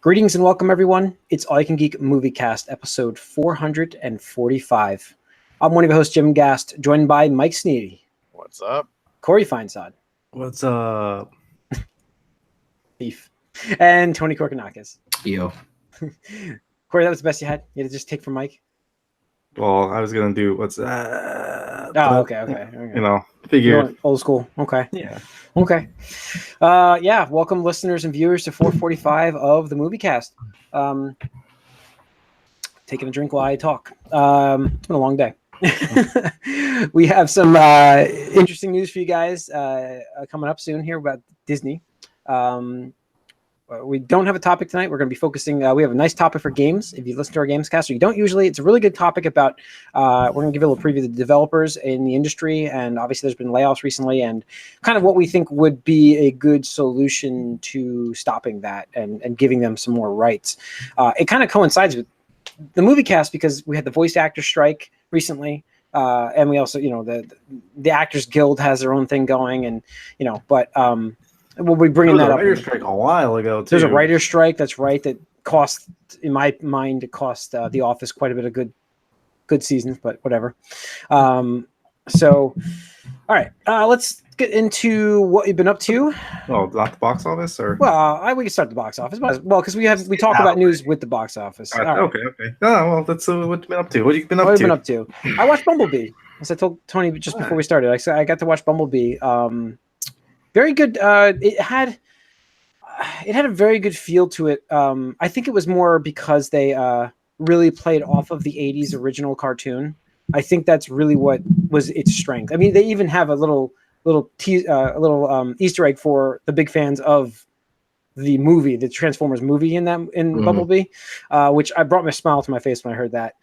Greetings and welcome, everyone. It's All You Can Geek Moviecast, episode 445. I'm one of your hosts, Jim Gast, joined by Mike Sneedy. What's up? Corey Feinsod. What's up? Beef. And Tony Korkanakis. Yo. Corey, that was the best you had? You had to just take from Mike? Well, I was going to do what's that? Okay. You know, figured. Old school. Okay. Yeah. Okay. Welcome, listeners and viewers, to 445 of the Moviecast. Taking a drink while I talk. It's been a long day. We have some interesting news for you guys coming up soon here about Disney. We don't have a topic tonight. We're going to be focusing. We have a nice topic for games. If you listen to our Gamescast, or you don't usually, it's a really good topic about. We're going to give a little preview of the developers in the industry, and obviously there's been layoffs recently, and kind of what we think would be a good solution to stopping that and giving them some more rights. It kind of coincides with the Moviecast because we had the voice actor strike recently, and we also, the Actors Guild has their own thing going, and but. We'll be bringing that up. There was a writer's strike a while ago, too. There's a writer's strike, that's right, that cost, in my mind, it cost The Office quite a bit of good seasons, but whatever. All right, let's get into what you've been up to. Oh, not the box office? Or Well, we can start the box office, because we talk about news with the box office. All right. Okay. Oh, well, that's what you've been up to. What have you been up to? I watched Bumblebee. As I told Tony just before we started, I got to watch Bumblebee. Very good. It had a very good feel to it. I think it was more because they really played off of the 80s original cartoon. I think that's really what was its strength. I mean, they even have a little Easter egg for the big fans of the movie, the Transformers movie in Bumblebee, which I brought my smile to my face when I heard that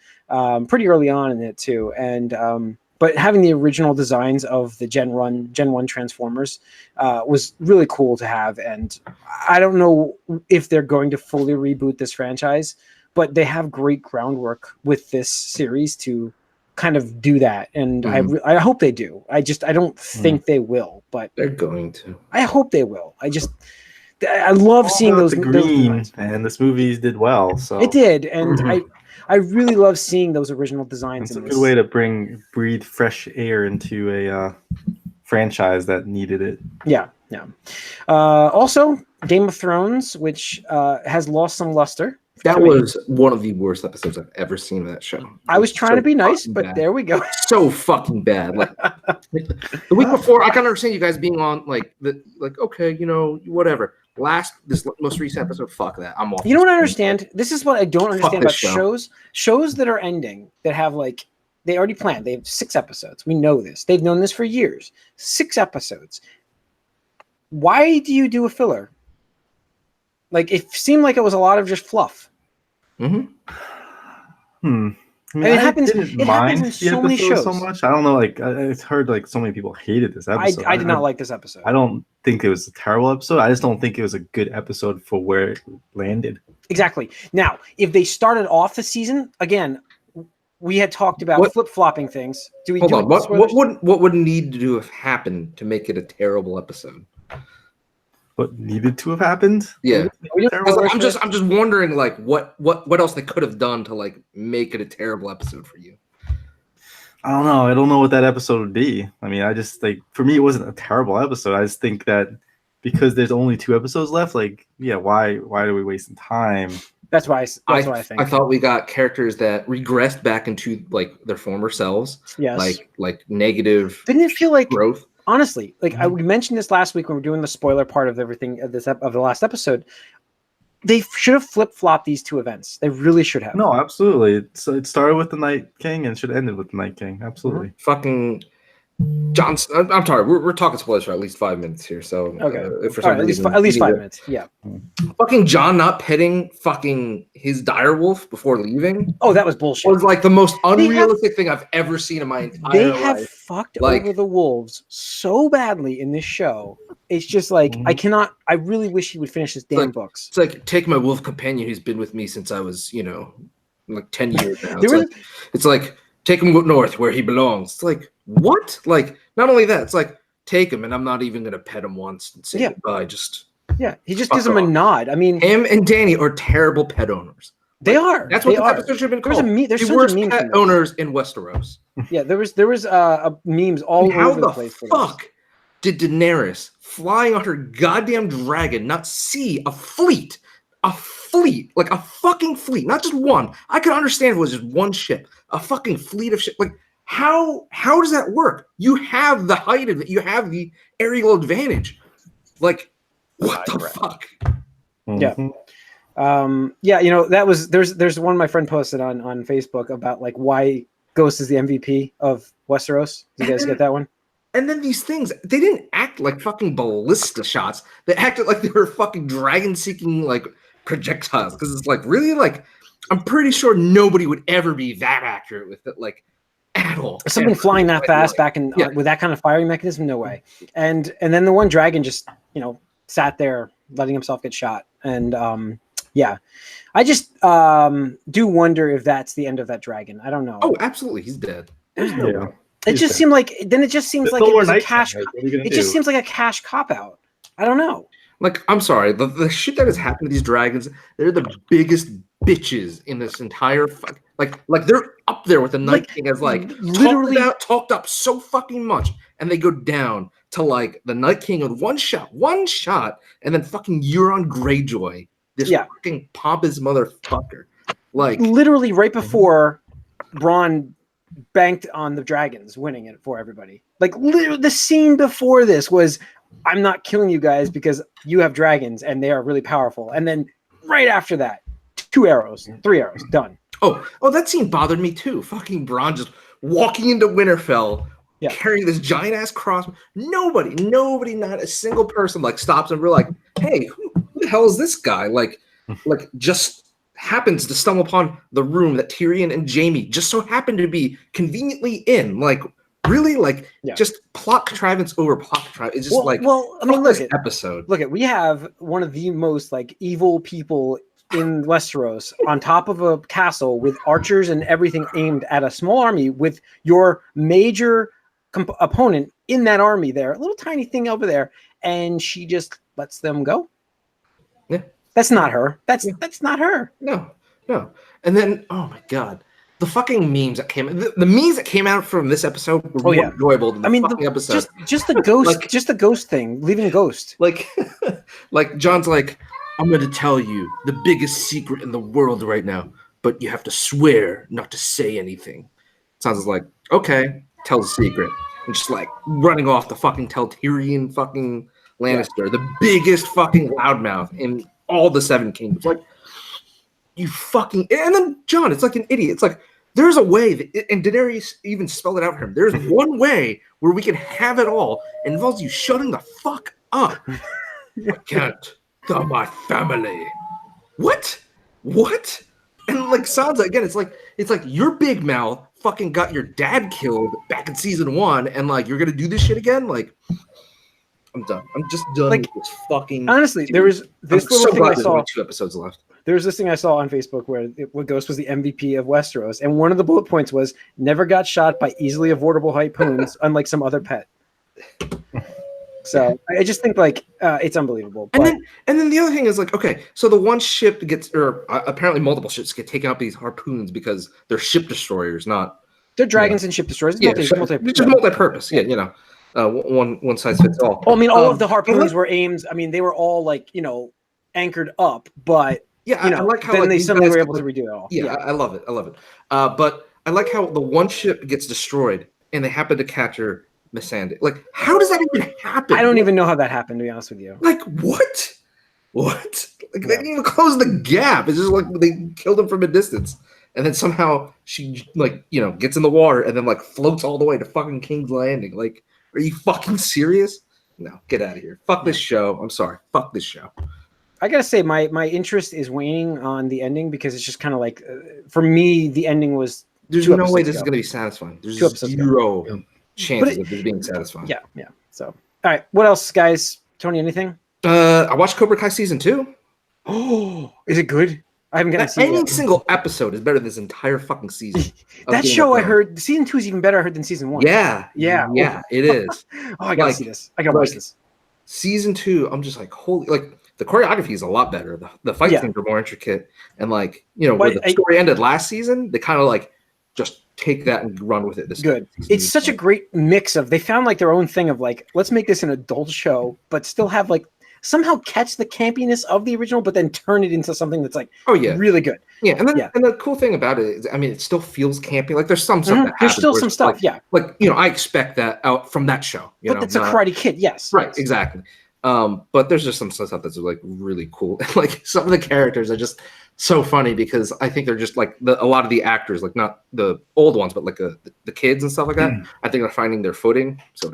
pretty early on in it too. And but having the original designs of the Gen 1 Transformers was really cool to have. And I don't know if they're going to fully reboot this franchise, but they have great groundwork with this series to kind of do that. And I hope they do. I don't think they will, but they're going to. I hope they will. I love seeing those green, and this movie did well. So it did, and I really love seeing those original designs. It's a good way to breathe fresh air into a franchise that needed it. Yeah. Also, Game of Thrones, which has lost some luster. That was one of the worst episodes I've ever seen of that show. I was trying to be nice, but there we go. So fucking bad. Like the week before, I can understand you guys being on okay, whatever. This most recent episode, fuck that. I'm off. You know what I understand? This is what I don't understand about shows that are ending, that have they already planned. They have 6 episodes. We know this. They've known this for years. 6 episodes. Why do you do a filler? It seemed like it was a lot of just fluff. I mean, it happens in so many shows. So much. I don't know. I've heard so many people hated this episode. I did not like this episode. I don't think it was a terrible episode. I just don't think it was a good episode for where it landed. Exactly. Now, if they started off the season again, we had talked about flip-flopping things. What would need to have happened to make it a terrible episode? What needed to have happened? Yeah, I'm just wondering what else they could have done to make it a terrible episode for you. I don't know. I don't know what that episode would be. I mean, I just for me, it wasn't a terrible episode. I just think that because there's only 2 episodes left, why are we wasting time? That's why I think. I thought we got characters that regressed back into their former selves. Yes. Like negative. Didn't it feel like growth? Honestly, we mentioned this last week when we were doing the spoiler part of everything of the last episode. They should have flip-flopped these 2 events. They really should have. No, absolutely. It started with the Night King and should have ended with the Night King. Absolutely. Fucking John. I'm sorry. We're talking spoilers for at least 5 minutes here. So okay, for some reason, at least 5 minutes. Yeah. Fucking John not petting fucking his direwolf before leaving. Oh, that was bullshit. Was the most unrealistic thing I've ever seen in my entire life. They have fucked over the wolves so badly in this show. It's just I cannot. I really wish he would finish his damn books. It's take my wolf companion who's been with me since I was 10 years now. It's take him north where he belongs. It's what? Not only that, it's take him and I'm not even gonna pet him once and say goodbye. Just Yeah, he just gives him a nod. I mean, him and Danny are terrible pet owners. They are. That's what this episode should have been called. There's the worst pet owners in Westeros. Yeah, there was memes all over the place. How the fuck did Daenerys flying on her goddamn dragon not see a fleet, like a fucking fleet, not just one? I could understand if it was just one ship, a fucking fleet of ship. Like how does that work? You have the height of it. You have the aerial advantage. Like what the fuck? Yeah. Yeah, you know, that was there's one my friend posted on Facebook about like why Ghost is the MVP of Westeros. Did you guys get that one? And then these things, they didn't act like fucking ballista shots. They acted like they were fucking dragon-seeking like projectiles. Because it's like really like I'm pretty sure nobody would ever be that accurate with it, like at all. Something flying that fast back in with that kind of firing mechanism, no way. And then the one dragon just sat there letting himself get shot. And yeah, I just do wonder if that's the end of that dragon. I don't know. Oh, absolutely, he's dead. It just seemed like it just seems like it was a cash. It just seems like a cash cop out. I don't know. Like, I'm sorry, the shit that has happened to these dragons, they're the biggest bitches in this entire like they're up there with the Night King as like literally talked up so fucking much, and they go down to like the Night King with one shot, and then fucking Euron Greyjoy. This fucking pompous motherfucker. Like literally right before Bronn banked on the dragons winning it for everybody. Like literally the scene before this was, I'm not killing you guys because you have dragons and they are really powerful. And then right after that, 3 arrows, done. Oh, that scene bothered me too. Fucking Bronn just walking into Winterfell, carrying this giant ass cross. Nobody, not a single person like stops and we're like, hey, who the hell is this guy? Like just happens to stumble upon the room that Tyrion and Jaime just so happen to be conveniently in. Like really, like just plot contrivance over plot contrivance. It's just I mean, look at episode. Look at we have one of the most like evil people in Westeros on top of a castle with archers and everything aimed at a small army with your major opponent in that army there, a little tiny thing over there, and she just lets them go. Yeah. That's not her. That's not her. No. And then, oh my god, the fucking memes that came, the memes that came out from this episode were more enjoyable than the fucking episode. Just the ghost, just the ghost thing, leaving Ghost. Like John's like, I'm going to tell you the biggest secret in the world right now, but you have to swear not to say anything. Sounds like, okay, tell the secret. And just like running off to fucking tell Tyrion fucking Lannister, the biggest fucking loudmouth in all the Seven Kingdoms. Like, you fucking... And then John, it's like an idiot. It's like, there's a way, and Daenerys even spelled it out for him. There's one way where we can have it all. It involves you shutting the fuck up. I can't tell my family. What? And like Sansa, again, it's like your big mouth fucking got your dad killed back in season 1, and like you're gonna do this shit again? Like, I'm done. I'm just done with this fucking. Honestly, there was this little thing I saw. 2 episodes left. There was this thing I saw on Facebook where Ghost was the MVP of Westeros, and one of the bullet points was never got shot by easily avoidable harpoons, unlike some other pet. So I just think like it's unbelievable. And then the other thing is like, okay, so the one ship gets, or apparently multiple ships get taken out by these harpoons because they're ship destroyers, not they're dragons and ship destroyers. It's just multi-purpose. Yeah, one size fits all. Well, I mean, all of the harpoons were aimed. I mean, they were all like anchored up, but I like how then they suddenly were able to redo it all. Yeah, I love it. But I like how the one ship gets destroyed and they happen to capture Missandei. Like, how does that even happen? I don't even know how that happened, to be honest with you. Like, what? Like, they didn't even close the gap. It's just like they killed him from a distance. And then somehow she, gets in the water and then, floats all the way to fucking King's Landing. Like, are you fucking serious? No, get out of here. Fuck this show. I'm sorry. Fuck this show. I gotta say, my interest is waning on the ending because it's just kind of like, for me, the ending was. There's no way this is going to be satisfying. There's zero chances of this being satisfying. Yeah. So, all right. What else, guys? Tony, anything? I watched Cobra Kai season 2. Oh, is it good? I haven't gotten to see it. Any single episode is better than this entire fucking season. That show, I heard, season 2 is even better, I heard, than season 1. Yeah, it is. I gotta see this. I gotta watch this. Season 2, I'm just like, holy, the choreography is a lot better. The fight Yeah. scenes are more intricate, and like where But the story ended last season, they kind of like just take that and run with it. This Good. season. It's such a great mix of they found like their own thing of like let's make this an adult show, but still have like somehow catch the campiness of the original, but then turn it into something that's like really good. Yeah, and then and the cool thing about it is, I mean, it still feels campy. Like there's some stuff that There's happens still where some it's stuff, like I expect that out from that show. But it's a Karate Kid, yes. Right, yes. exactly. But there's just some stuff that's like really cool. Like some of the characters are just so funny because I think they're just like a lot of the actors, like not the old ones, but like the kids and stuff like that. I think they're finding their footing. So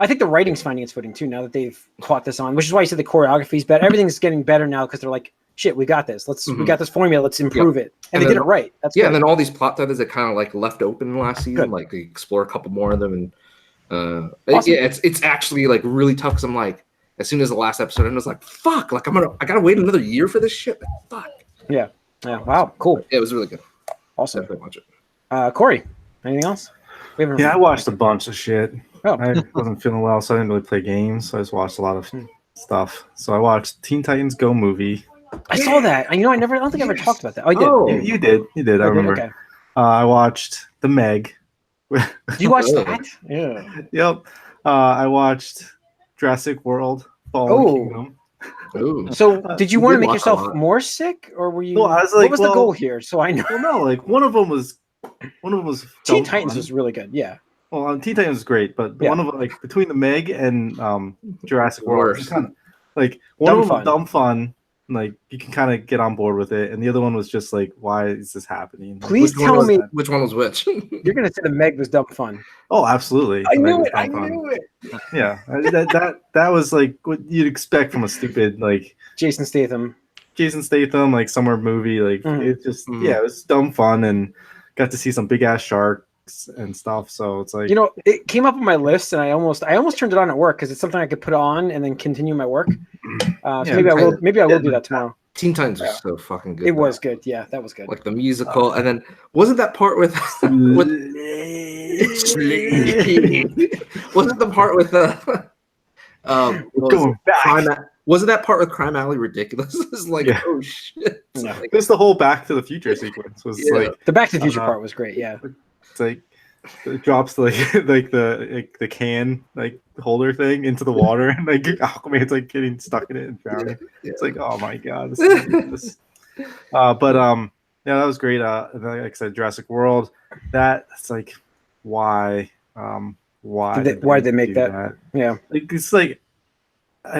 I think the writing's finding its footing too now that they've caught this on, which is why you said the choreography's better. Everything's getting better now because they're like, shit, we got this. We got this formula. Let's improve it. And they did it right. That's good. And then all these plot threads that kind of like left open in the last season, like they explore a couple more of them, and awesome. It's actually like really tough because I'm like, as soon as the last episode, and I was like, fuck, like I gotta wait another year for this shit. Like, fuck. Yeah. Wow. Cool. It was really good. Awesome. Definitely watch it. Corey, anything else? I watched a bunch of shit. Oh. I wasn't feeling well, so I didn't really play games. So I just watched a lot of stuff. So I watched Teen Titans Go movie. I saw that. I don't think I ever talked about that. Oh, I did. You did. I remember. Okay. I watched The Meg. Did you watch that? Yeah. Yep. I watched Jurassic World Fallen Kingdom. Ooh. So did you want to make yourself more sick, or were you? Well, I was like, what was the goal here? So I know. Well, no, like one of them was Teen Titans was really good. Yeah. Well, Teen Titans was great, but one of them, like between the Meg and Jurassic World, kind of like one of them was dumb fun. Like you can kind of get on board with it, and the other one was just like, why is this happening? Please tell me which one was which. You're gonna say the Meg was dumb fun. Oh, absolutely! I knew it. Yeah, that was like what you'd expect from a stupid like Jason Statham, like summer movie. Like it just it was dumb fun, and got to see some big ass sharks and stuff. So it's like it came up on my list, and I almost turned it on at work because it's something I could put on and then continue my work. So maybe I will do that tomorrow. Teen Titans was so fucking good. It was good. Yeah, that was good. Like the musical, and then wasn't that part with wasn't the part with going back? Wasn't that part with Crime Alley ridiculous? It's like, oh shit! Yeah. Like, this the whole Back to the Future sequence was like the Back to the Future part was great. Yeah, it's like it drops like the can like holder thing into the water, and like Aquaman's like getting stuck in it and drowning. It's like, oh my god, this is ridiculous. That was great. And like I said, Jurassic World. That's like why did they make that? Yeah, like it's like.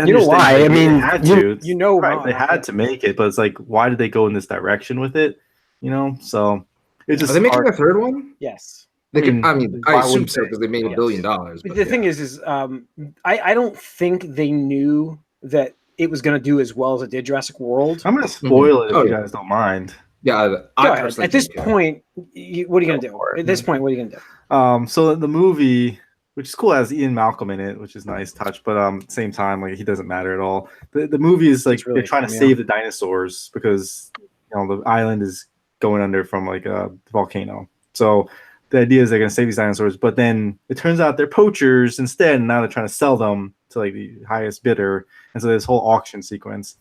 You know why? I mean, right, they had to make it, but it's like, why did they go in this direction with it? So it's just. Are they making a third one? Yes. I assume so because they made $1 billion. But the thing is I don't think they knew that it was going to do as well as it did Jurassic World. I'm going to spoil it if you guys don't mind. Yeah, at this point, what are you going to do? At this point, what are you going to do? So the movie, which is cool, has Ian Malcolm in it, which is a nice touch, but at the same time, like he doesn't matter at all. The movie is like they're trying to save the dinosaurs because the island is going under from like a volcano. So the idea is they're going to save these dinosaurs, but then it turns out they're poachers instead, and now they're trying to sell them to like the highest bidder. And so this whole auction sequence.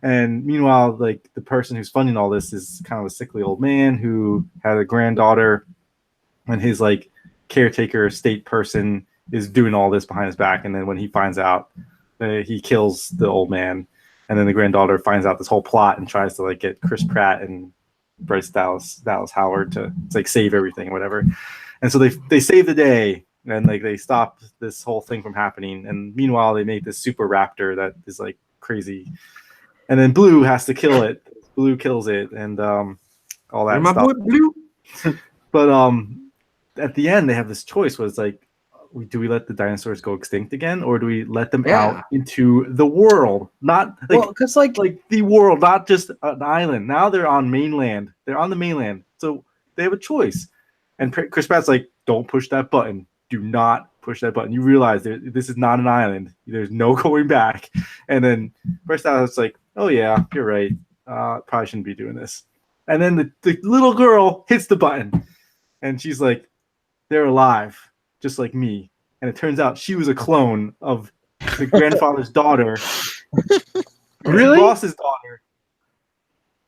And meanwhile, like the person who's funding all this is kind of a sickly old man who had a granddaughter, and his like caretaker estate person is doing all this behind his back. And then when he finds out, he kills the old man, and then the granddaughter finds out this whole plot and tries to like get Chris Pratt and Bryce Dallas Howard to like save everything or whatever. And so they save the day, and like they stop this whole thing from happening. And meanwhile, they make this super raptor that is like crazy, and then Blue has to kill it. Blue kills it, and all that stuff. Blue. But at the end, they have this choice where it's like, do we let the dinosaurs go extinct again, or do we let them out into the world? Not like, because like the world, not just an island. Now they're on mainland. They're on the mainland, so they have a choice. And Chris Pratt's like, don't push that button. Do not push that button. You realize this is not an island. There's no going back. And then Bryce Dallas like, oh yeah, you're right. Probably shouldn't be doing this. And then the little girl hits the button, and she's like, they're alive, just like me. And it turns out she was a clone of the grandfather's daughter. Really? He lost his daughter,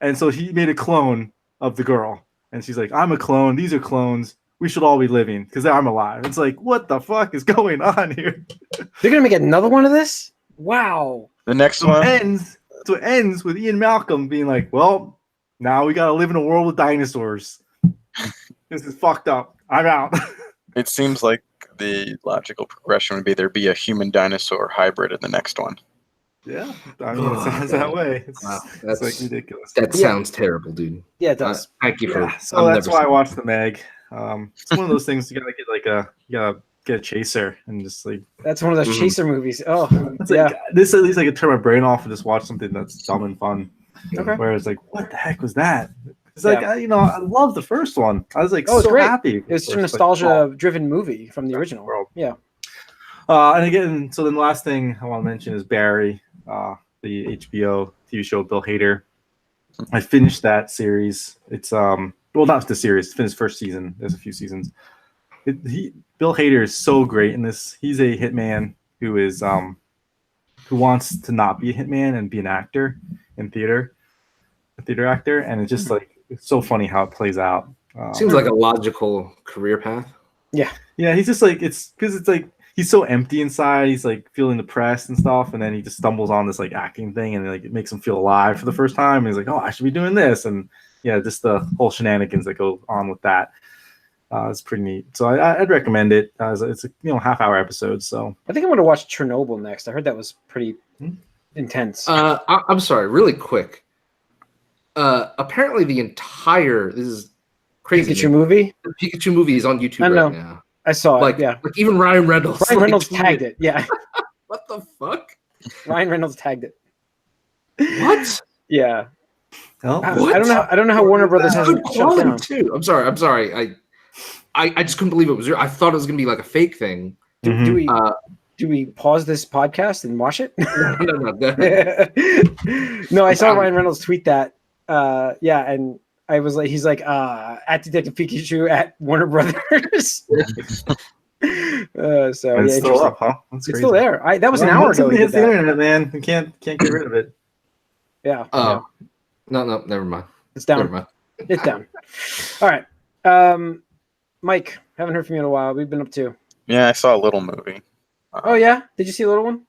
and so he made a clone of the girl. And she's like, "I'm a clone. These are clones. We should all be living because I'm alive." It's like, what the fuck is going on here? They're gonna make another one of this? Wow. The next one ends. So it ends with Ian Malcolm being like, "Well, now we gotta live in a world with dinosaurs. This is fucked up. I'm out." It seems like the logical progression would be there be a human dinosaur hybrid in the next one. Yeah, I mean, it sounds that way. It's like ridiculous. That sounds terrible, dude. Yeah, it does. Thank you for. So that's why I watched the Meg. It's one of those things you gotta get a chaser and just like. That's one of those chaser movies. Oh, it's like, this at least I could turn my brain off and just watch something that's dumb and fun. Okay. Whereas like, what the heck was that? It's like I love the first one. I was like, so happy. It's a nostalgia-driven movie from the original world. Yeah. And again, so then the last thing I want to mention is Barry, the HBO TV show Bill Hader. I finished that series. It's well, not the series. It's finished first season. There's a few seasons. Bill Hader is so great in this. He's a hitman who is who wants to not be a hitman and be an actor in theater, a theater actor, and it's just like it's so funny how it plays out. Seems like a logical career path. Yeah, yeah. He's just like it's like he's so empty inside. He's like feeling depressed and stuff, and then he just stumbles on this like acting thing, and like it makes him feel alive for the first time. And he's like, "Oh, I should be doing this," and yeah, just the whole shenanigans that go on with that. It's pretty neat. So I'd recommend it. It's a half-hour episode. So I think I'm gonna watch Chernobyl next. I heard that was pretty intense. I'm sorry, really quick. Apparently this is crazy. Pikachu movie? The Pikachu movie is on YouTube right now. I saw it. Like even Ryan Reynolds. Ryan Reynolds tagged it. Yeah. What the fuck? Ryan Reynolds tagged it. What? Yeah. Oh, I don't know how Warner Brothers has good quality too. I'm sorry. I just couldn't believe it was real. I thought it was gonna be like a fake thing. Do we pause this podcast and watch it? No. No, I saw Ryan Reynolds tweet that. And I was like, he's like, at Detective Pikachu at Warner Brothers. It's still up, huh? That's it's crazy. still there. That was an hour ago. It's the internet, man. You can't get rid of it. Yeah. No, never mind. It's down. Never mind. It's down. All right. Mike, haven't heard from you in a while. We've been up to. Yeah, I saw a little movie. Oh yeah, did you see a little one?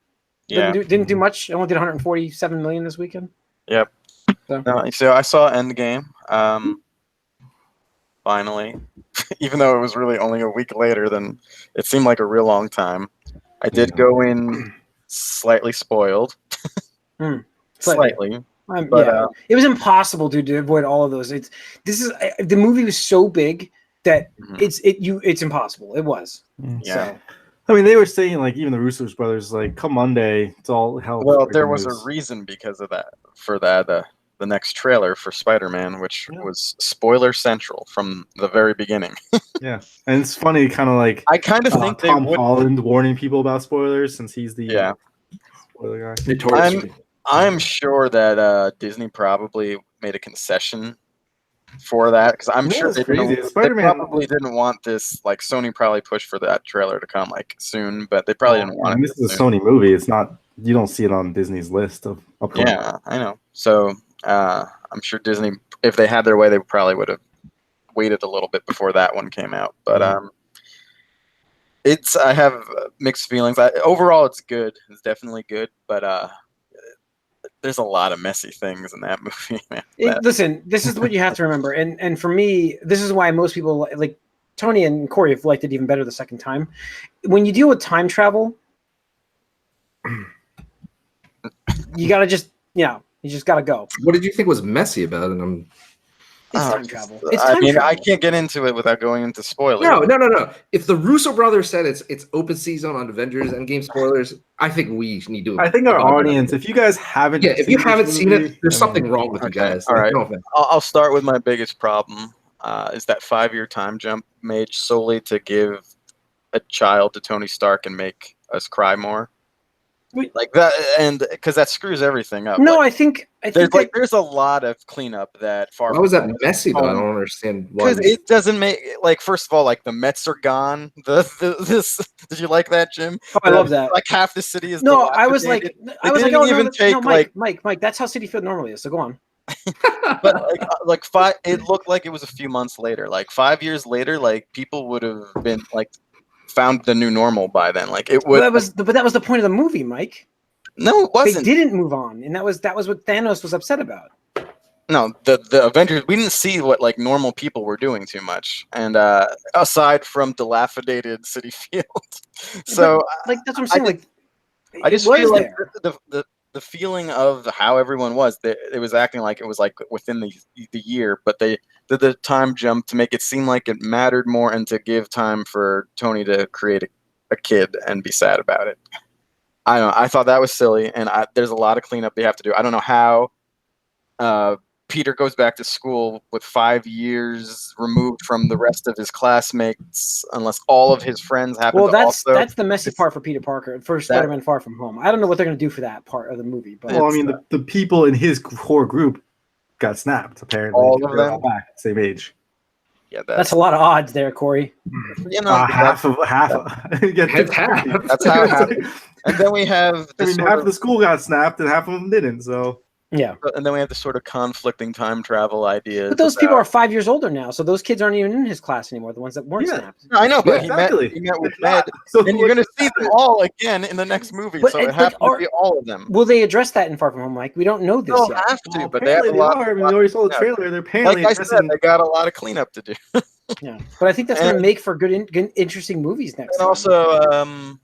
Yeah, didn't do much. I only did 147 million this weekend. Yep. So I saw Endgame. Finally, even though it was really only a week later than it seemed like a real long time. I did go in slightly spoiled. Slightly. But, it was impossible to avoid all of those. The movie was so big that it's impossible. It was. Yeah. So. I mean, they were saying like even the Russo brothers like, come Monday, it's all hell. Well, there was a reason because of that. For that, the next trailer for Spider-Man, which was spoiler central from the very beginning. Yeah, and it's funny, kind of like I kind of think Tom Holland warning people about spoilers since he's the spoiler guy. I'm sure that Disney probably made a concession for that because I'm sure they probably didn't want this. Like Sony probably pushed for that trailer to come like soon, but they probably didn't want it. This is a Sony movie. It's not. You don't see it on Disney's list of upcoming. Yeah, I know. So I'm sure Disney, if they had their way, they probably would have waited a little bit before that one came out. But I have mixed feelings. Overall, it's good. It's definitely good, but there's a lot of messy things in that movie, man. Listen, this is what you have to remember, and for me, this is why most people like Tony and Corey have liked it even better the second time. When you deal with time travel, you gotta just you just gotta go. What did you think was messy about it? It's time travel. I can't get into it without going into spoilers. No. If the Russo brothers said it's open season on Avengers Endgame spoilers, I think we need to. I think our audience, if you guys haven't, if you haven't seen it, there's something wrong with you guys. All right, I'll start with my biggest problem. Is that 5-year time jump made solely to give a child to Tony Stark and make us cry more? like that, and because that screws everything up. No, like, I think there's a lot of cleanup that far. Why was that messy though? I don't understand why. Because it doesn't make like, first of all, like the Mets are gone. This did you like that, Jim? Oh, I love that. Like half the city is. No, I was like, oh no, Mike, that's how City Field normally is. So go on. But like five, it looked like it was a few months later. Like 5 years later, like people would have been like found the new normal by then. Like it would. But that was the point of the movie, Mike. No, it wasn't. They didn't move on, and that was what Thanos was upset about. No, the Avengers. We didn't see what like normal people were doing too much, and aside from dilapidated City Field. So like that's what I'm saying. I just feel like the feeling of how everyone was, it was acting like it was like within the year, but they did the time jump to make it seem like it mattered more and to give time for Tony to create a kid and be sad about it. I don't know. I thought that was silly, and there's a lot of cleanup they have to do. I don't know how Peter goes back to school with 5 years removed from the rest of his classmates, unless all of his friends happen to also. That's the messy part for Peter Parker, for Spider-Man Far From Home. I don't know what they're going to do for that part of the movie. But well, I mean, the people in his core group got snapped, apparently. All of them? All back at the same age. Yeah, that's a lot of odds there, Corey. You know, half. That's how it happened. And then we have. Half the school got snapped, and half of them didn't. So. Yeah, and then we have the sort of conflicting time travel ideas. But those people are 5 years older now, so those kids aren't even in his class anymore. The ones that weren't snapped. I know, but he met with Ned, so and you're going to see them all again in the next movie. So it has to be all of them. Will they address that in Far From Home? Like, we don't know this yet. They don't have to, but they have a lot. I mean, they already saw the trailer. They're apparently. Like I said, they got a lot of cleanup to do. Yeah, but I think that's going to make for good, interesting movies next. And also,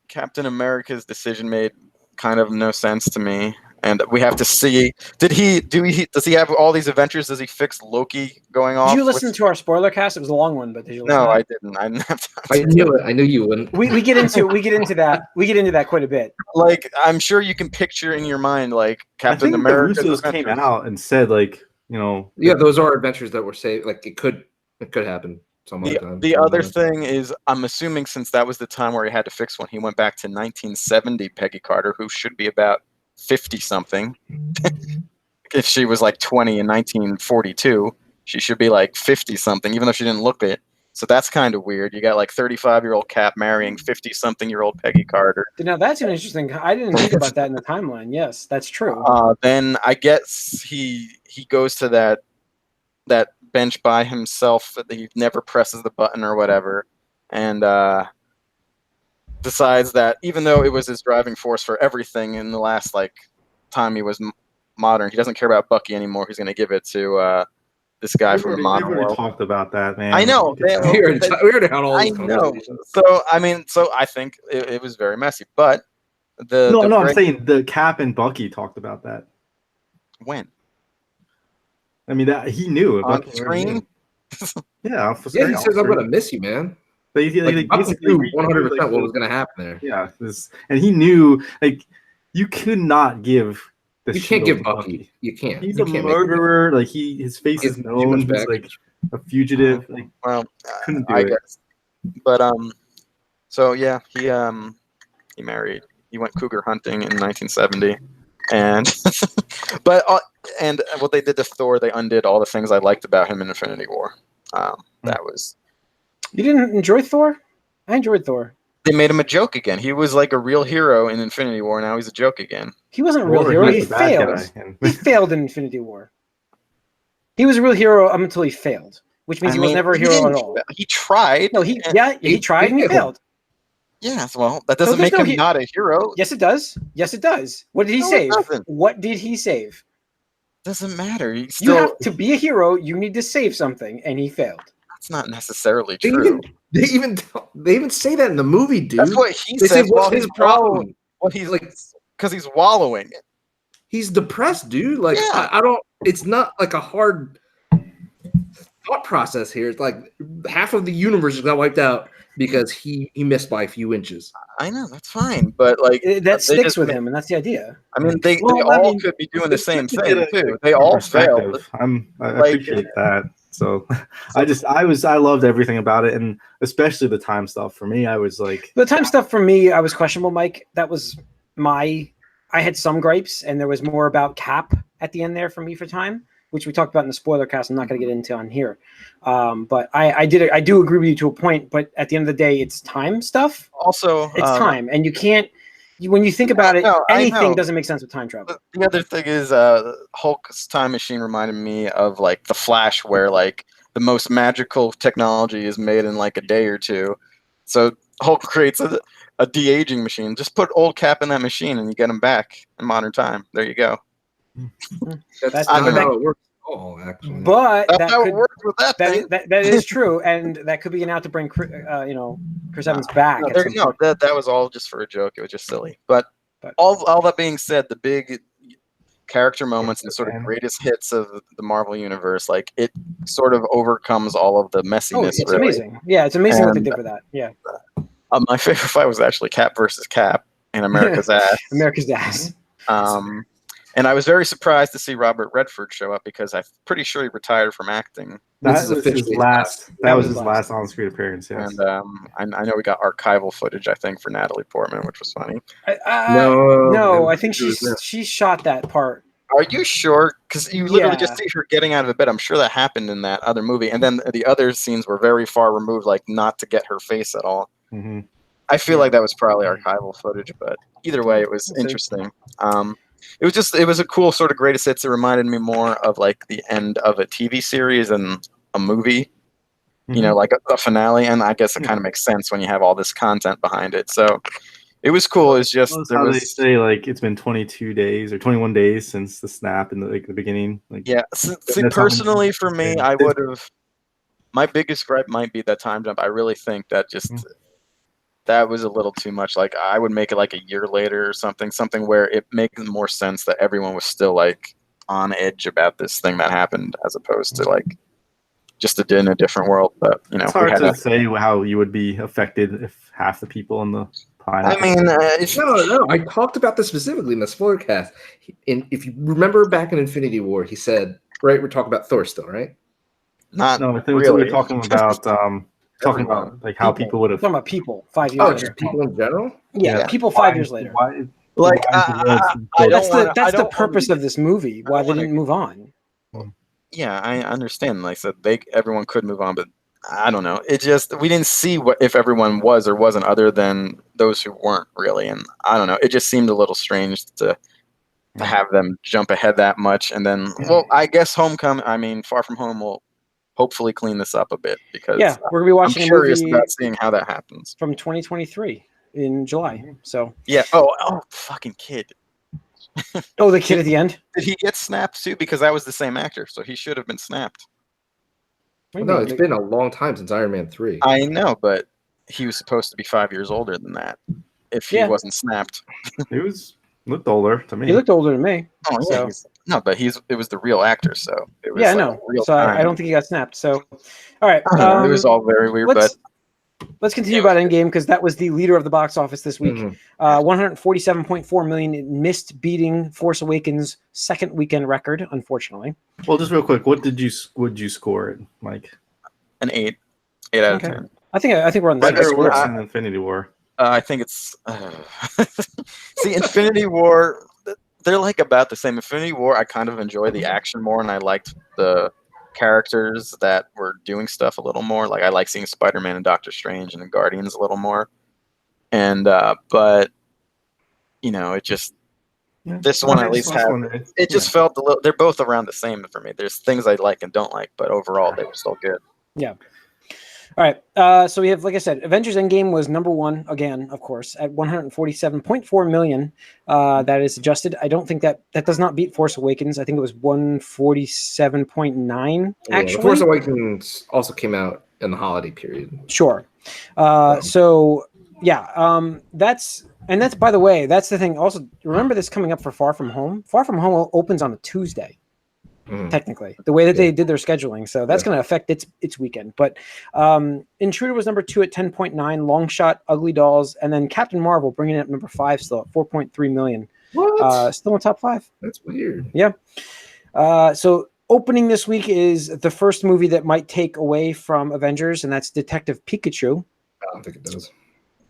Captain America's decision made kind of no sense to me. And we have to see. Does he have all these adventures? Does he fix Loki going off? Did you listen to our spoiler cast? It was a long one, but did you listen? No, I didn't. I didn't have time. I knew it. I knew you wouldn't. We get into that. We get into that quite a bit. Like, I'm sure you can picture in your mind, like Captain America. The Russos came out and said, like, you know, yeah, those are adventures that were saved. Like, it could happen. The other thing is, I'm assuming since that was the time where he had to fix one, he went back to 1970 Peggy Carter, who should be about 50 something. If she was like 20 in 1942, she should be like 50 something, even though she didn't look it. So that's kind of weird. You got like 35-year-old Cap marrying 50-something-year-old Peggy Carter. Now that's an interesting. I didn't think about that in the timeline. Yes, that's true. Then I guess he goes to that bench by himself. He never presses the button or whatever, and decides that even though it was his driving force for everything in the last time he was modern, he doesn't care about Bucky anymore. He's going to give it to this guy from the modern world. We already talked about that, man. I know. We already had all these conversations. So I think it was very messy. But I'm saying the Cap and Bucky talked about that. When? I mean, that he knew on screen. Yeah, he says, "I'm gonna miss you, man." But he basically 100% what was gonna happen there. Yeah, and he knew you could not give. You can't give Bucky. You can't. He's a murderer. Like his face is known. He's like a fugitive. Couldn't do it. Guess. But so yeah, he married. He went cougar hunting in 1970, and and what they did to Thor, they undid all the things I liked about him in Infinity War. That was. You didn't enjoy Thor? I enjoyed Thor. They made him a joke again. He was like a real hero in Infinity War. Now he's a joke again. He wasn't a real hero. He failed. He failed in Infinity War. He was a real hero up until he failed, which means he was never a hero at all. He tried. No, he tried and he failed. Yes, well, that doesn't make him not a hero. Yes, it does. Yes, it does. What did he save? What did he save? Doesn't matter. You have to be a hero. You need to save something, and he failed. That's not necessarily true. They even say that in the movie, dude. That's what he said. What's his problem? Well, he's like, because he's wallowing. He's depressed, dude. Like, yeah. I don't. It's not like a hard thought process here. It's like half of the universe got wiped out because he missed by a few inches. I know, that's fine, but that sticks with him, and that's the idea. I mean, they all could be doing the same thing too. They all failed. I appreciate that. So I loved everything about it, and especially the time stuff. For me, I was like, the time stuff for me, I was questionable, Mike. That was I had some gripes, and there was more about Cap at the end there for me for time, which we talked about in the spoiler cast. I'm not going to get into on here, but I do agree with you to a point. But at the end of the day, it's time stuff. Also, it's time, and you can't. When you think about it, anything doesn't make sense with time travel. The other thing is, Hulk's time machine reminded me of like the Flash, where like the most magical technology is made in like a day or two. So Hulk creates a de-aging machine. Just put old Cap in that machine, and you get him back in modern time. There you go. That's not how it works at all, actually. But that's how it works with that thing. That is true, and that could be an out to bring Chris Evans back. That was all just for a joke. It was just silly. But all that being said, the big character moments and the sort of greatest hits of the Marvel universe, like it sort of overcomes all of the messiness. It's amazing. Yeah, it's amazing what they did for that. Yeah. My favorite fight was actually Cap versus Cap in America's Ass. America's Ass. And I was very surprised to see Robert Redford show up because I'm pretty sure he retired from acting. That was his last. That was his last on-screen appearance. Yes. And I know we got archival footage, I think, for Natalie Portman, which was funny. No, I think she shot that part. Are you sure? Because you literally just see her getting out of the bed. I'm sure that happened in that other movie, and then the other scenes were very far removed, like not to get her face at all. Mm-hmm. I feel like that was probably archival footage, but either way, it was interesting. It was a cool sort of greatest hits. It reminded me more of like the end of a TV series and a movie, like a finale. And I guess it kind of makes sense when you have all this content behind it. So it was cool. It's just they say like it's been 22 days or 21 days since the snap in the beginning. Like, yeah. See, personally, for me, I would have. My biggest gripe might be that time jump. I really think that that was a little too much. Like I would make it like a year later or something where it makes more sense that everyone was still like on edge about this thing that happened, as opposed to like just in a different world. But it's hard to say how you would be affected if half the people on the planet. I mean, no. I talked about this specifically in the spoiler cast. If you remember back in Infinity War, he said, right, we're talking about Thor still, right? I think really. We're talking about talking about like how people would have talking about people 5 years later. Just people in general. Yeah, people 5 years later. That's the purpose of this movie. Why they didn't move on. Yeah, I understand. Like I said, everyone could move on, but I don't know. It just we didn't see if everyone was or wasn't, other than those who weren't really. And I don't know. It just seemed a little strange to have them jump ahead that much. And then, well, I guess Homecoming. I mean, Far From Home will hopefully clean this up a bit, because we're gonna be watching. I'm curious about seeing how that happens from 2023 in July. So oh, fucking kid. Oh, the kid at the end. Did he get snapped too? Because that was the same actor, so he should have been snapped. No, it's been a long time since Iron Man 3. I know, but he was supposed to be 5 years older than that. If he wasn't snapped, he looked older to me. He looked older than me. Oh, yeah. So. No, but it was the real actor, so it was I know. So I don't think he got snapped. So, all right, it was all very weird. But let's continue about Endgame, because that was the leader of the box office this week. 147.4 million. It missed beating Force Awakens' second weekend record, unfortunately. Well, just real quick, what would you score it, Mike? An 8 out of 10. I think we're on the better worse than Infinity War. I think it's see, Infinity War. They're like about the same. Infinity War, I kind of enjoy the action more, and I liked the characters that were doing stuff a little more. Like I like seeing Spider-Man and Doctor Strange and the Guardians a little more. And but it just this one at least just felt a little. They're both around the same for me. There's things I like and don't like, but overall they were still good. Yeah. All right. So we have, like I said, Avengers Endgame was number one again, of course, at 147.4 million. That is adjusted. I don't think that does not beat Force Awakens. I think it was 147.9. Actually, Force Awakens also came out in the holiday period. Sure. So yeah, that's by the way, that's the thing. Also, remember this coming up for Far From Home. Far From Home opens on a Tuesday. Technically, the way that they did their scheduling, so that's going to affect its weekend. But Intruder was number 2 at 10.9, Longshot, Ugly Dolls, and then Captain Marvel bringing it up number 5 still at 4.3 million. What? Still in top 5. That's weird. Yeah. So opening this week is the first movie that might take away from Avengers, and that's Detective Pikachu. I don't think it does.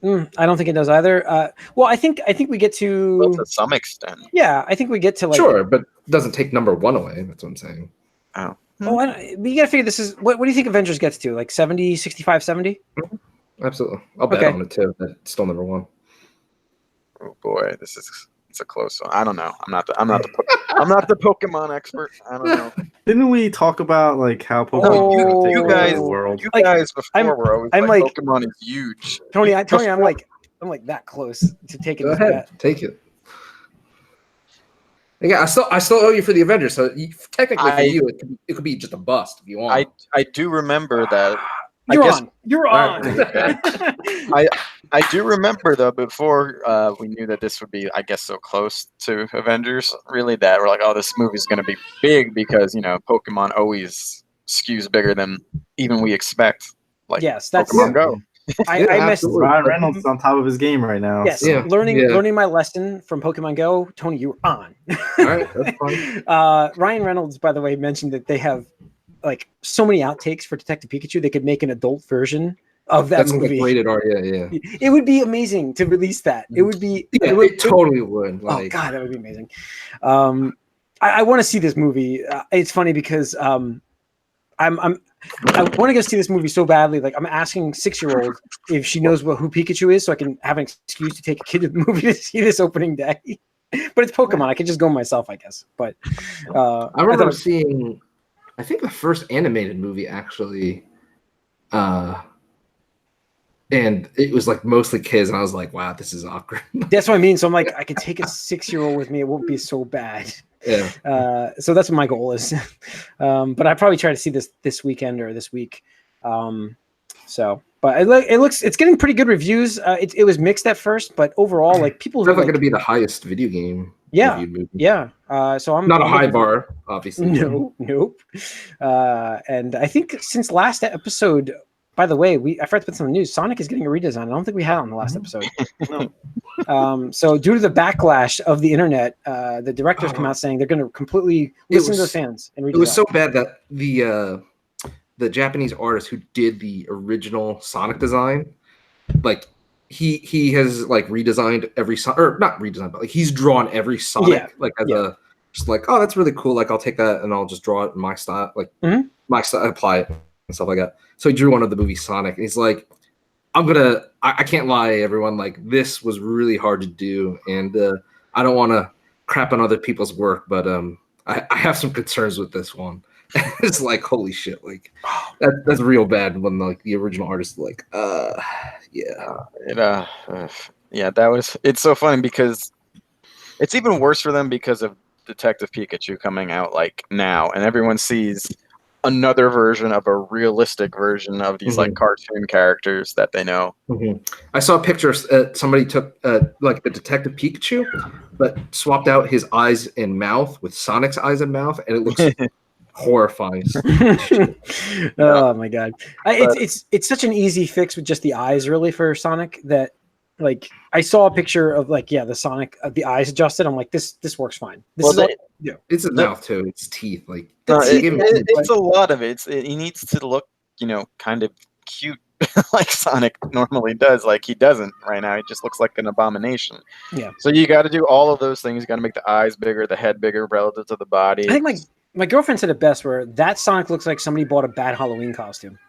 I don't think it does either. Well, I think we get to some extent. Yeah, I think we get to like sure, but it doesn't take number 1 away. That's what I'm saying. Oh. But you gotta figure this is what do you think Avengers gets to? Like 70, 65, 70? Absolutely. I'll bet on it too. That's still number 1. Oh boy, it's a close one. I don't know. I'm not the Pokemon expert. I don't know. Didn't we talk about like how Pokemon you guys world? You guys before were always like Pokemon is huge. Tony, I'm like that close to taking this bet. Take it. Yeah, I still owe you for the Avengers. So technically, for you, it could be just a bust if you want. I do remember that. You're on. I do remember though before we knew that this would be, I guess, so close to Avengers. Really, that we're like, oh, this movie's going to be big because Pokemon always skews bigger than even we expect. Like, yes, that's Pokemon Go. I missed Ryan Reynolds is on top of his game right now. Yes, so. learning my lesson from Pokemon Go. Tony, you were on. All right, that's fine. Ryan Reynolds, by the way, mentioned that they have like so many outtakes for Detective Pikachu. They could make an adult version of that movie. Like rated R, yeah. It would be amazing to release that. It would be. It totally would. Like, oh God, that would be amazing. I want to see this movie. It's funny because I want to go see this movie so badly. Like I'm asking 6-year-old if she knows who Pikachu is, so I can have an excuse to take a kid to the movie to see this opening day. But it's Pokemon. I can just go myself, I guess. But I remember seeing, I think the first animated movie actually, and it was like mostly kids, and I was like, wow, this is awkward. That's what I mean. So I'm like, I could take a 6-year-old with me. It won't be so bad. Yeah. So that's what my goal is. But I probably try to see this weekend or this week. But it's getting pretty good reviews. It was mixed at first, but overall, like people it's definitely going to be the highest video game. Movie. So I'm not a high bar, obviously. Nope. And I think since last episode, by the way, I forgot to put some news. Sonic is getting a redesign. I don't think we had it on the last episode. So due to the backlash of the internet, the directors come out saying they're going to completely listen to the fans and redesign. It was so bad that the Japanese artist who did the original Sonic design, like he has like redesigned every or not redesigned, but like he's drawn every Sonic just like, oh, that's really cool. Like I'll take that and I'll just draw it in my style, like my style, apply it and stuff like that. So he drew one of the movie Sonic. And he's like, I can't lie, everyone. Like this was really hard to do, and I don't want to crap on other people's work, but I have some concerns with this one. It's like, holy shit, like that's real bad when like the original artist like it's so funny because it's even worse for them because of Detective Pikachu coming out like now, and everyone sees another version of a realistic version of these like cartoon characters that they know. I saw pictures somebody took like the Detective Pikachu but swapped out his eyes and mouth with Sonic's eyes and mouth, and it looks horrifying. Oh my God. It's such an easy fix with just the eyes really for Sonic that like I saw a picture of like the Sonic the eyes adjusted. I'm like this works fine. It's his mouth too. It's teeth. Like it's a lot of it. He needs to look kind of cute like Sonic normally does. Like he doesn't right now. He just looks like an abomination. Yeah. So you got to do all of those things. You got to make the eyes bigger, the head bigger relative to the body. I think my girlfriend said it best where that Sonic looks like somebody bought a bad Halloween costume.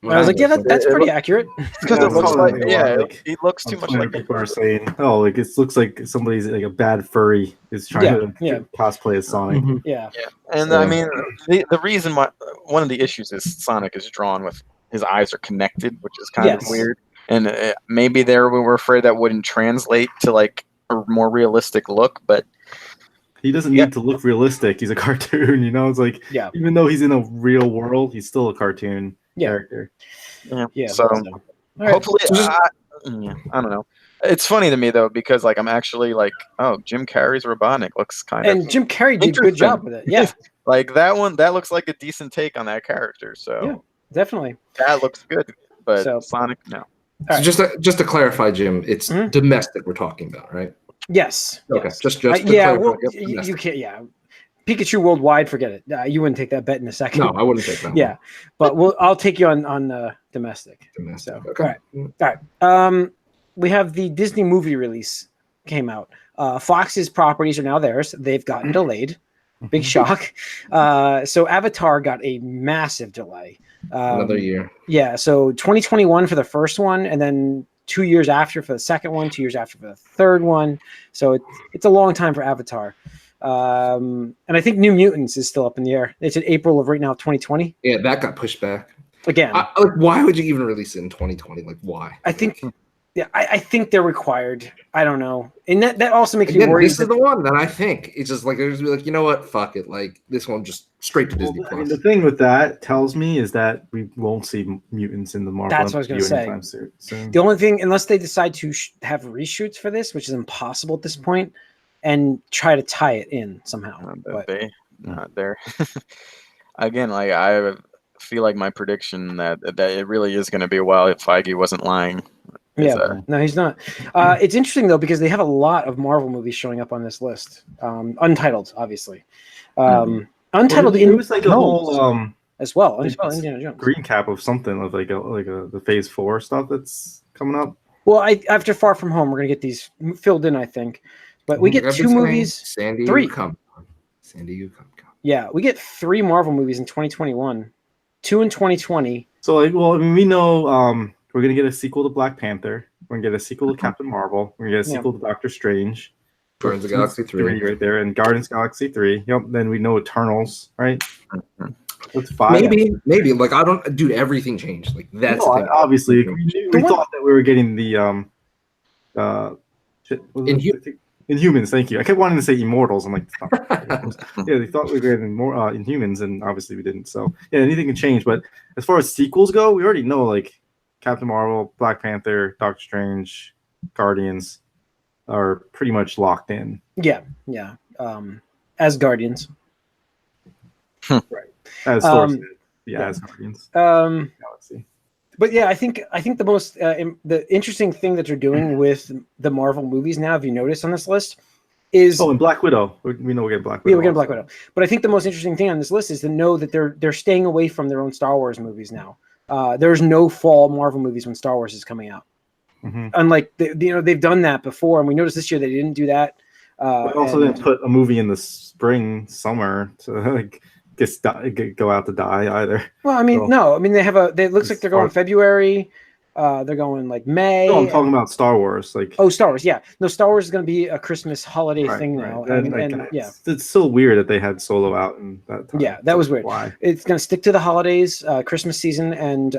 I was like, that's pretty accurate. Because it looks like, it looks too much like people are saying, oh, like it looks like somebody's like a bad furry is trying to cosplay as Sonic. Yeah. And I mean, the reason why one of the issues is Sonic is drawn with his eyes are connected, which is kind of weird. And maybe we were afraid that wouldn't translate to like a more realistic look, but he doesn't need to look realistic. He's a cartoon, It's like, even though he's in a real world, he's still a cartoon character. So hopefully, I don't know. It's funny to me though because like I'm actually like, oh, Jim Carrey's Robotnik looks kind of. And Jim Carrey did a good job with it. Yeah, like that one. That looks like a decent take on that character. So definitely that looks good. But Sonic, no. So just to clarify, Jim, it's domestic we're talking about, right? Yes. Okay. Yes. Just to clarify. Well, you can't. Yeah. Pikachu worldwide, forget it. You wouldn't take that bet in a second. No, I wouldn't take that. But I'll take you on domestic. Domestic. So, okay. All right. we have the Disney movie release came out. Fox's properties are now theirs. They've gotten delayed. Big shock. So Avatar got a massive delay. Another year. Yeah. So 2021 for the first one, and then 2 years after for the second one, 2 years after for the third one. So it's a long time for Avatar. And I think New Mutants is still up in the air. It's in April of right now, 2020. Yeah, that got pushed back. Again. Like, why would you even release it in 2020? Like, why? I think... Yeah, I think they're required. I don't know, and that also makes me worried. This is the one that I think it's just like they're just be like, you know what, fuck it, like this one just straight to Disney Plus. I mean, the thing with that tells me is that we won't see mutants in the Marvel. That's what I was going to say. Soon. The only thing, unless they decide to have reshoots for this, which is impossible at this point, and try to tie it in somehow. But not there. Again, like I feel like my prediction that it really is going to be a while if Feige wasn't lying. Yeah, no, he's not. It's interesting though because they have a lot of Marvel movies showing up on this list, untitled, obviously. Untitled. It was like a whole as well. Indiana Jones. Green cap of something of like the Phase 4 stuff that's coming up. Well, after Far From Home, we're gonna get these filled in, I think. But we get 2 movies. Sandy, you come. Yeah, we get 3 Marvel movies in 2021, 2 in 2020. So, like, well, I mean, we know. We're going to get a sequel to Black Panther. We're going to get a sequel to Captain Marvel. We're going to get a sequel to Doctor Strange. Guardians of the Galaxy 3. Right there. And Guardians of the Galaxy 3. Yep. Then we know Eternals, right? That's 5. Maybe. Like, I don't... Dude, everything changed. Like, that's the thing. Obviously. We thought that we were getting the... Inhumans, thank you. I kept wanting to say Immortals. I'm like, yeah, they thought we were getting more Inhumans, and obviously we didn't. So, yeah, anything can change. But as far as sequels go, we already know, like, Captain Marvel, Black Panther, Doctor Strange, Guardians are pretty much locked in. Yeah. As Guardians. Right. As Thor said. As Guardians. Galaxy. But yeah, I think the most the interesting thing that they're doing with the Marvel movies now, have you noticed on this list, is and Black Widow. We know we get Black Widow. Yeah, we get Black Widow. But I think the most interesting thing on this list is to know that they're staying away from their own Star Wars movies now. There's no fall Marvel movies when Star Wars is coming out. Mm-hmm. Unlike they've done that before, and we noticed this year they didn't do that. But also didn't put a movie in the summer to like go out to die either. Well, I mean, no, I mean it looks like they're going February. They're going like May. No, I'm talking about Star Wars. Like Star Wars, yeah. No, Star Wars is going to be a Christmas holiday thing now, and yeah, it's still weird that they had Solo out in that time. Yeah, that was weird. Why? It's going to stick to the holidays, Christmas season, and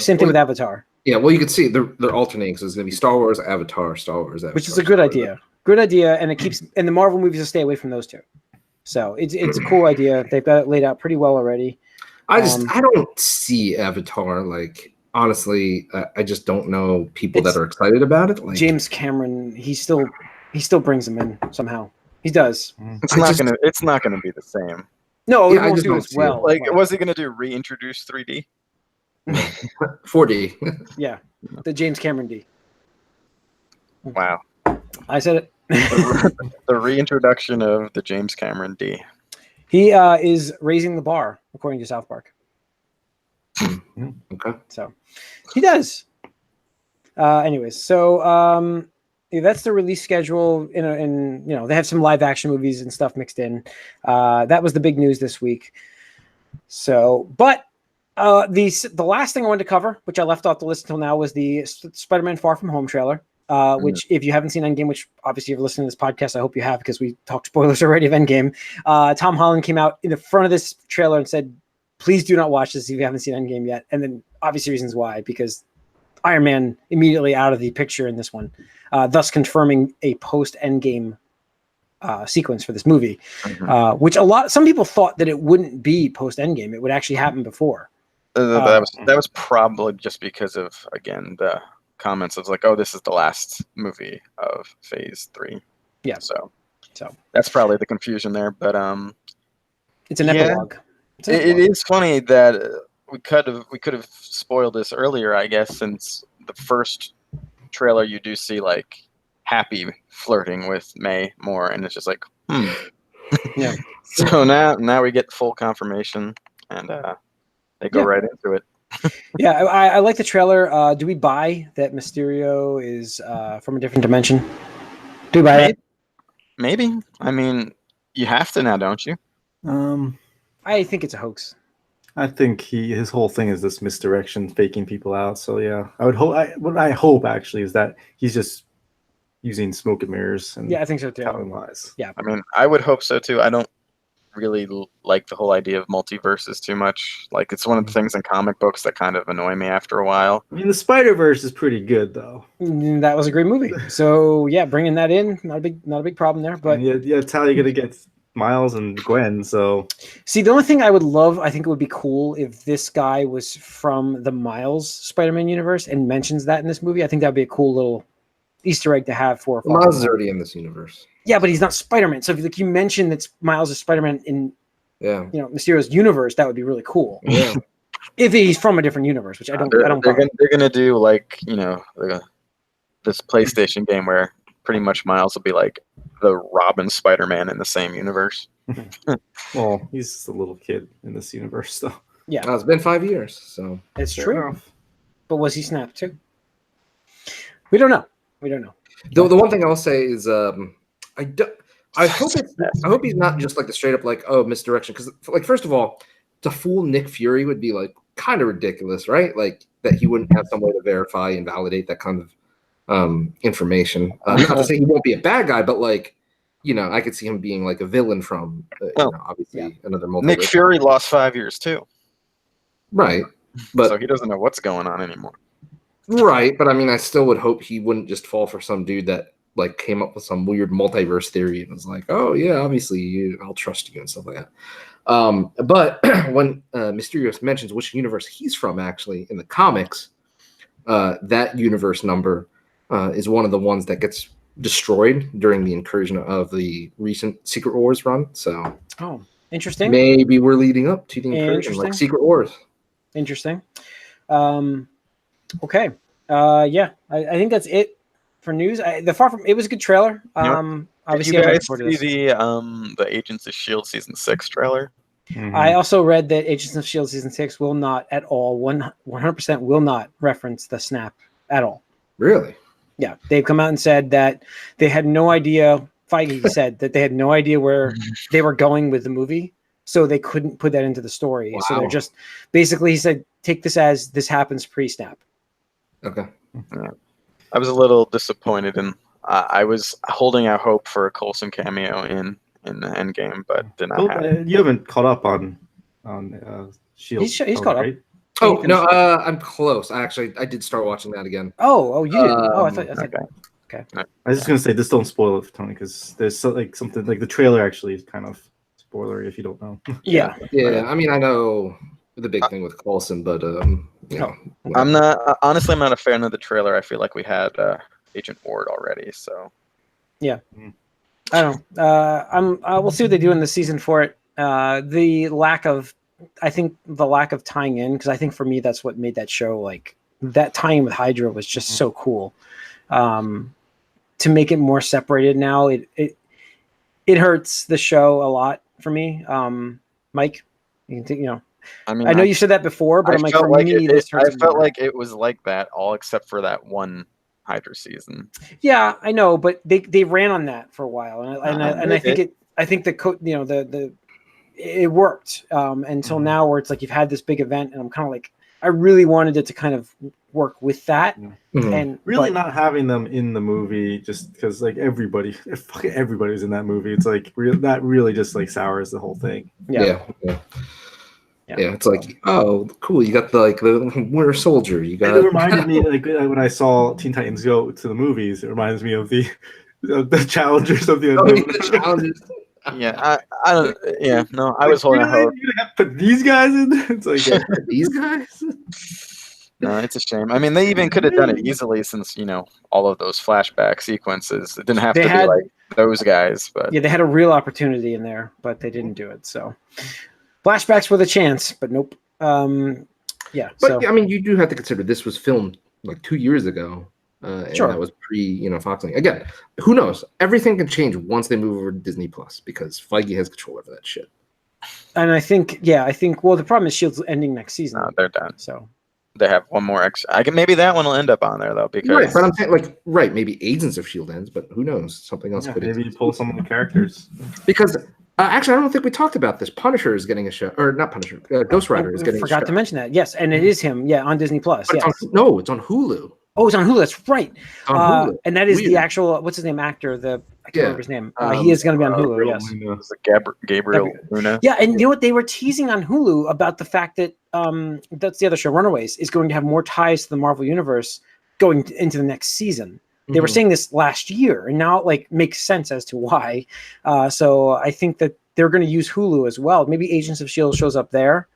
same thing with Avatar. Yeah, well, you can see they're alternating. So it's going to be Star Wars, Avatar, Star Wars, Avatar, which is a good idea. Good idea, and it keeps and the Marvel movies will stay away from those two. So it's a cool idea. They've got it laid out pretty well already. I don't see Avatar like. Honestly, I just don't know people that are excited about it. Like James Cameron, he still brings them in somehow. He does. It's not gonna be the same. No, it won't do as well. Like, was he gonna do reintroduce 3D? 4D. Yeah, the James Cameron D. Wow. I said it. The reintroduction of the James Cameron D. He is raising the bar, according to South Park. Okay. So he does. Anyways, so that's the release schedule. And they have some live action movies and stuff mixed in. That was the big news this week. So, but the last thing I wanted to cover, which I left off the list until now, was the Spider-Man Far From Home trailer. Which, if you haven't seen Endgame, which obviously you're listening to this podcast, I hope you have because we talked spoilers already of Endgame. Tom Holland came out in the front of this trailer and said, please do not watch this if you haven't seen Endgame yet. And then obviously reasons why, because Iron Man immediately out of the picture in this one, thus confirming a post-Endgame sequence for this movie, which some people thought that it wouldn't be post-Endgame. It would actually happen before. That was probably just because of, again, the comments of like, oh, this is the last movie of Phase 3. Yeah. So that's probably the confusion there. But it's an epilogue. It is funny that we could have spoiled this earlier, I guess, since the first trailer you do see like Happy flirting with May more, and it's just like, Yeah. So now we get full confirmation, and they go right into it. Yeah, I like the trailer. Do we buy that Mysterio is from a different dimension? Do we buy that? Maybe. I mean, you have to now, don't you? I think it's a hoax. I think his whole thing is this misdirection, faking people out. So yeah, I would hope. What I hope actually is that he's just using smoke and mirrors and I think so too. telling lies. Yeah, I mean, I would hope so too. I don't really like the whole idea of multiverses too much. Like, it's one of the things in comic books that kind of annoy me after a while. I mean, the Spider-Verse is pretty good though. That was a great movie. So yeah, bringing that in, not a big problem there. But yeah, it's how you're gonna get Miles and Gwen. So see, the only thing I would love, I think it would be cool if this guy was from the Miles Spider-Man universe and mentions that in this movie. I think that'd be a cool little Easter egg to have for Miles is already in this universe. Yeah, but he's not Spider-Man. So if you mention that Miles is Spider-Man in Mysterio's universe, that would be really cool. Yeah. If he's from a different universe, which I don't. They're gonna do like this PlayStation game where pretty much Miles will be like the Robin Spider-Man in the same universe. Well, he's just a little kid in this universe, though. Yeah, it's been 5 years, so it's true. Enough. But was he snapped too? We don't know. The one thing I'll say is I hope he's not just like the straight up like misdirection, because like first of all, to fool Nick Fury would be like kind of ridiculous, right? Like that he wouldn't have some way to verify and validate that kind of information. Not to say he won't be a bad guy, but like I could see him being like a villain from obviously another multiverse. Nick Fury lost 5 years too, right? But so he doesn't know what's going on anymore. Right, but I mean, I still would hope he wouldn't just fall for some dude that like came up with some weird multiverse theory and was like, "Oh yeah, obviously I'll trust you" and stuff like that. But when Mysterio mentions which universe he's from, actually in the comics, that universe number is one of the ones that gets destroyed during the incursion of the recent Secret Wars run. So, interesting. Maybe we're leading up to the incursion, like Secret Wars. Interesting. Okay. I think that's it for news. It was a good trailer. Obviously, did you guys see the Agents of S.H.I.E.L.D. season 6 trailer? Mm-hmm. I also read that Agents of S.H.I.E.L.D. season 6 will not at all 100% will not reference the snap at all. Really? Yeah, they've come out and said that they had no idea. Feige said that they had no idea where they were going with the movie, so they couldn't put that into the story. Wow. So they're just basically, he said, take this as this happens pre-snap. Okay. Yeah. I was a little disappointed, and I was holding out hope for a Coulson cameo in the Endgame, but did not happen. You haven't caught up on S.H.I.E.L.D. He's caught up. Oh no, I'm close. I did start watching that again. Oh, you did. I thought. Okay. I was just gonna say, just don't spoil it for Tony, because there's something like the trailer actually is kind of spoilery if you don't know. Yeah. I mean, I know the big thing with Coulson, but I'm not a fan of the trailer. I feel like we had Agent Ward already, so yeah. I don't know. We'll see what they do in the season for it. The lack of tying in, because I think for me that's what made that show, like that tie-in with Hydra was just so cool. To make it more separated now, it hurts the show a lot for me. Mike, I mean, I know you said that before, but I'm like, for me, I felt like it was like that all except for that one Hydra season. Yeah, I know, but they ran on that for a while, and I think it worked until now, where it's like you've had this big event, and I'm kind of like, I really wanted it to kind of work with that, and not having them in the movie just because like everybody's in that movie. It's like that really just like sours the whole thing. Yeah. It's like, oh, cool! You got the Winter Soldier. You got. It reminded me like when I saw Teen Titans go to the movies. It reminds me of the challengers of the. The challengers. Yeah, I don't. Yeah, no, I was holding hope. You have to put these guys in. It's like these guys. No, it's a shame. I mean, they even could have done it easily, since all of those flashback sequences. It didn't have to be like those guys, but yeah, they had a real opportunity in there, but they didn't do it. So flashbacks were the chance, but nope. But I mean, you do have to consider this was filmed like 2 years ago. And that was pre, Fox. Again, who knows? Everything can change once they move over to Disney Plus, because Feige has control over that shit. And I think, well, the problem is S.H.I.E.L.D's ending next season. No, they're done. So they have one more extra. Maybe that one will end up on there though, because right. But I'm saying maybe Agents of Shield ends, but who knows? Something else could. Maybe you pull some of the characters because. Actually, I don't think we talked about this. Punisher is getting a show, or not Punisher. Ghost Rider is getting a show. Forgot to mention that. Yes, and it is him. Yeah, on Disney Plus. Yes. It's on Hulu. Oh, it's on Hulu. That's right. And that is Weird. the actual what's his name actor. I can't remember his name. He is going to be on Hulu. Yes. Gabriel Luna. Yeah, and you know what? They were teasing on Hulu about the fact that that's the other show, Runaways, is going to have more ties to the Marvel Universe going into the next season. They were saying this last year, and now it makes sense as to why. So I think that they're going to use Hulu as well. Maybe Agents of S.H.I.E.L.D. shows up there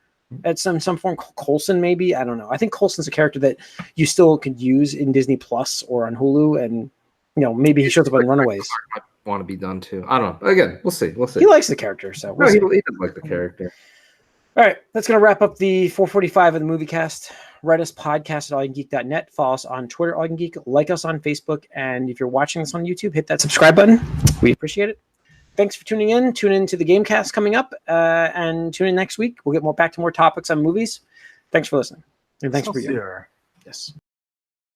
at some form. Coulson, maybe. I don't know. I think Coulson's a character that you still could use in Disney Plus or on Hulu, and maybe he shows up on Runaways. Might want to be done too. I don't know. Again, we'll see. We'll see. He likes the character, so he does like the character. All right, that's going to wrap up the 445 of the Moviecast. Write us podcast at allyougeek.net. Follow us on Twitter, allyougeek. Like us on Facebook. And if you're watching this on YouTube, hit that subscribe button. We appreciate it. Thanks for tuning in. Tune in to the Gamecast coming up. And tune in next week. We'll get back to more topics on movies. Thanks for listening. And thanks for you. Yes.